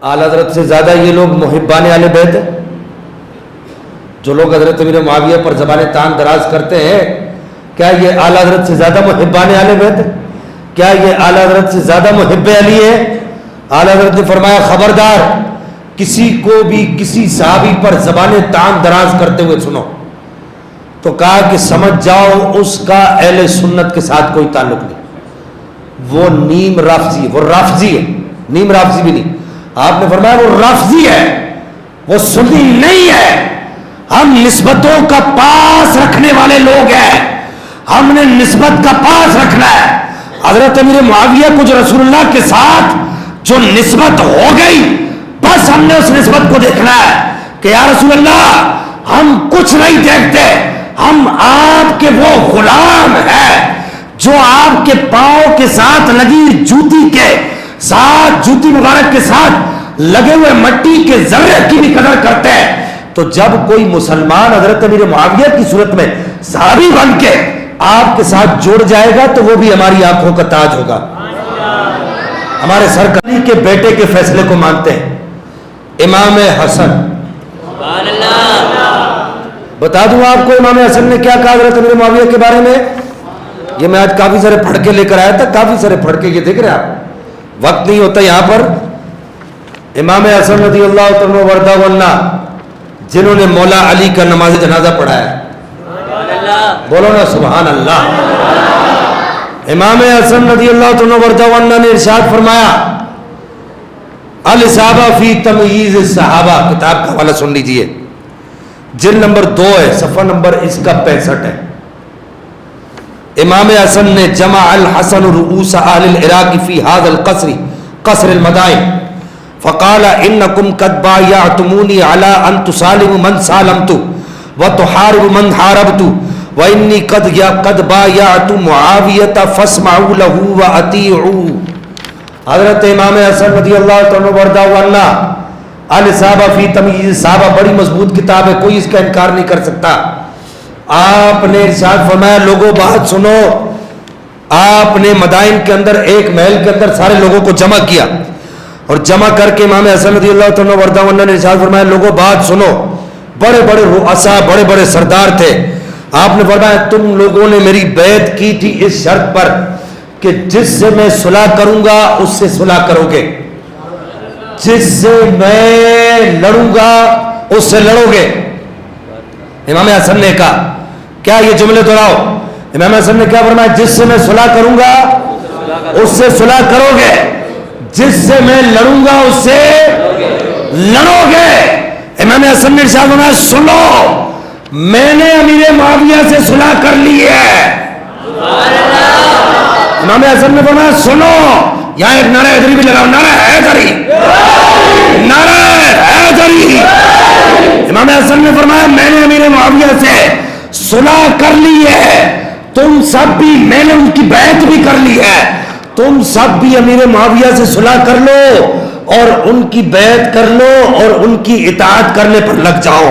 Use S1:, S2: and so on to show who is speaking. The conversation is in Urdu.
S1: اعلی حضرت سے زیادہ یہ لوگ محبان اہل بیت ہیں؟ جو لوگ حضرت امیر معاویہ پر زبان تان دراز کرتے ہیں، کیا یہ اعلی حضرت سے زیادہ محبان اہل بیت ہیں؟ کیا یہ اعلی حضرت سے زیادہ محب علی ہے؟ اعلی حضرت نے فرمایا خبردار، کسی کو بھی کسی صحابی پر زبان تان دراز کرتے ہوئے سنو تو کہا کہ سمجھ جاؤ اس کا اہل سنت کے ساتھ کوئی تعلق نہیں، وہ نیم رافضی، وہ رافضی ہے، نیم رافضی بھی نہیں، آپ نے فرمایا وہ رافضی ہے، وہ سنی نہیں ہے۔ ہم نسبتوں کا پاس رکھنے والے لوگ ہیں، ہم نے نسبت کا پاس رکھنا ہے۔ حضرت امیر معاویہ کو جو رسول اللہ کے ساتھ جو نسبت ہو گئی، بس ہم نے اس نسبت کو دیکھنا ہے کہ یا رسول اللہ ہم کچھ نہیں دیکھتے، ہم آپ کے وہ غلام ہیں جو آپ کے پاؤں کے ساتھ لگی جوتی کے ساتھ، جوتی مبارک کے ساتھ لگے ہوئے مٹی کے ذرے کی بھی قدر کرتے ہیں۔ تو جب کوئی مسلمان حضرت امیر معاویہ کی صورت میں صحابی بن کے آپ کے ساتھ جڑ جائے گا تو وہ بھی ہماری آنکھوں کا تاج ہوگا۔ ہمارے سرکاری کے بیٹے کے فیصلے کو مانتے ہیں، امام حسن۔ بتا دوں آپ کو امام حسن نے کیا کہا حضرت امیر معاویہ کے بارے میں؟ یہ میں آج کافی سارے پڑھ کے لے کر آیا تھا، کافی سارے پڑھ کے، یہ دیکھ رہے آپ، وقت نہیں ہوتا یہاں پر۔ امام حسن رضی اللہ عنہ وردہ عنہ جنہوں نے مولا علی کا نماز جنازہ پڑھایا، بولو نا سبحان اللہ۔ امام حسن رضی اللہ عنہ وردہ عنہ نے ارشاد فرمایا، الاصابہ فی تمییز الصحابہ، کتاب کا حوالہ سن لیجئے، جلد نمبر 2 ہے، صفحہ نمبر اس کا 65 ہے۔ امام حسن نے جمع الحسن رؤوس اہل العراق فی ھذا القصر، قصر المدائن، فقال انکم قد بایعتمونی علی ان تسالموا من سالمت وتحاربوا من حاربت وانی قد بایعت معاویہ فاسمعوا له واطیعوا۔ حضرت امام حسن رضی اللہ عنہ وردہ عنہ، الصحابہ فی تمییز صحابہ، بڑی مضبوط کتاب ہے، کوئی اس کا انکار نہیں کر سکتا۔ آپ نے ارشاد فرمایا لوگوں بات سنو، آپ نے مدائن کے اندر ایک محل کے اندر سارے لوگوں کو جمع کیا، اور جمع کر کے امام حسن رضی اللہ عنہ وردہ عنہ نے ارشاد فرمایا لوگوں بات سنو، بڑے بڑے رؤساء، بڑے بڑے سردار تھے، آپ نے فرمایا تم لوگوں نے میری بیعت کی تھی اس شرط پر کہ جس سے میں صلح کروں گا اس سے صلح کرو گے، جس سے میں لڑوں گا اس سے لڑو گے۔ امام حسن نے کہا، کیا یہ جملے دہراؤ، امام حسن نے کیا فرمایا؟ جس سے میں صلح کروں گا اس سے صلح کرو گے، جس سے میں لڑوں گا اس سے لڑو گے۔ امام حسن نے ارشاد فرمایا سنو، میں نے امیر معاویہ سے صلح کر لی ہے۔ امام حسن نے فرمایا سنو، یہاں ایک نعرہ حیدری بھی لگاؤ، نعرہ حیدری، نعرہ حیدری۔ امام حسن نے فرمایا میں نے امیر معاویہ سے صلح کر لی ہے، تم سب بھی، میں نے ان کی بیعت بھی کر لی ہے، تم سب بھی امیر معاویہ سے صلح کر لو اور ان کی بیعت کر لو اور ان کی اطاعت کرنے پر لگ جاؤ۔